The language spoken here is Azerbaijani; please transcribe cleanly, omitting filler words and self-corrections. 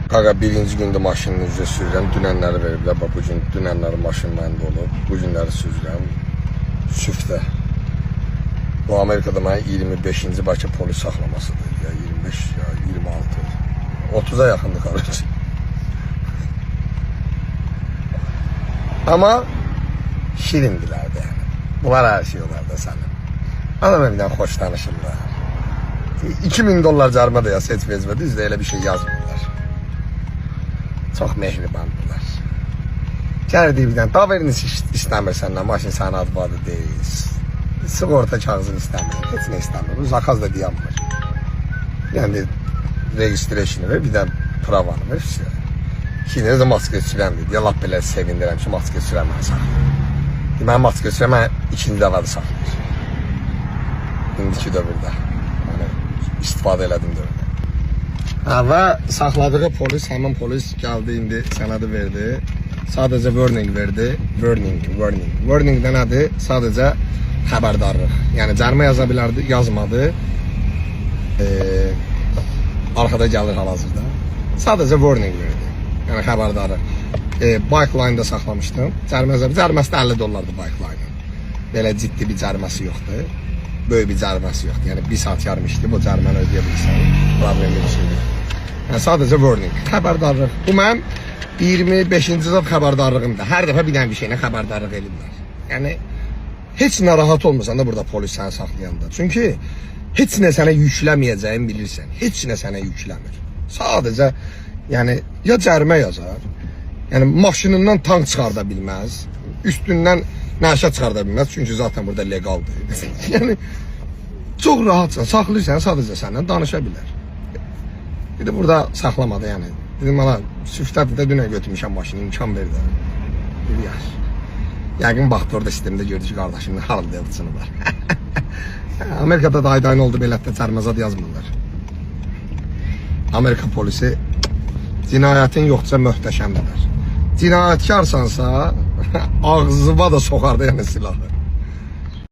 Qaqa birinci gündə maşının üzrə sürürəm. Dünənləri veriblər. Bu gün dünənləri maşın məndə olub. Bu günləri sürürəm. Süftə. Bu Amerikada mənə 25-ci bəlkə polis saxlamasıdır. Ya 25 ya 26. 30'a yaxındır qarşı. Amma şirindilərdi yəni. Bunlar hər şey olardı sənin. Adam evindən xoş danışırlar. $2000 cərimə də yaz, heç vecbədə üzdə elə bir şey yazmırlar. Çox mehribandırlar. Gəlir deyibdən, daverini istəmir səndən, maşın sənin advadı deyil. Sığorta kağızını istəmir, heç nə istəmir. Bu zakaz da deyəmir. Yəni, registrasyonu ver, bir də pravanı ver. İkiniz də maske sürəm deyil. Ya lap belə sevindirəm ki, maske sürəm mənə saxlayır. Mən maske sürəm, mən ikinci dəvədə saxlayır. İndiki dövrdə. İstifadə elədim dövrdə. Və saxladığı polis, həmin polis gəldi, indi sənədi verdi. Sadəcə warning verdi. Warning də nədir? Sadəcə xəbərdarlıq. Yəni, cərimə yaza bilərdi, yazmadı. Arxada gəlir hal-hazırda. Sadəcə warning verdi. Yəni, xəbərdarlıq. Bike line-da saxlamışdım. Cəriməsi də $50'dır bike line-ın. Belə ciddi bir cəriməsi yoxdur. Böyük bir cəriməsi yoxdur. Yəni, 1 saat yarım işləyib, o cəriməni ödəyə bilirsən. Problemli bir şeydir. Yəni, sadəcə warning. Xəbərdarlıq. Bu mənim 25-ci zat xəbərdarlığımdır. Hər dəfə bir dənə bir şeylə xəbərdarlıq edirlər. Yəni, heç narahat olmursan da burada polis səni saxlayanda. Çünki heç nə sənə yükləməyəcəyini bilirsən. Heç nə sənə yükləmir. Sadəcə, yəni, ya cərimə yazar, yəni, maşınından tank çıxarda bilməz, üstündən nəşə çıxarda bilməz, çünki zaten burada legaldır. Yəni, çox rahatsan, saxlayırsan, sadəcə səndən danışa bilər. Bir də burada saxlamadı, yəni. Dedim, bana, süftədir də dünə götürmüşəm maşını, imkan verdi. Bir yaş. Yəqin baxdı orada sistemdə gördü ki, qardaşımın halında yapıcını var. Amerikada da ayda oldu, belətdə cəriməzad yazmırlar. Amerika polisi cinayətin yoxsa möhtəşəmdir. Cinayətkarsansa ağzıma da soxardı yəni silahı.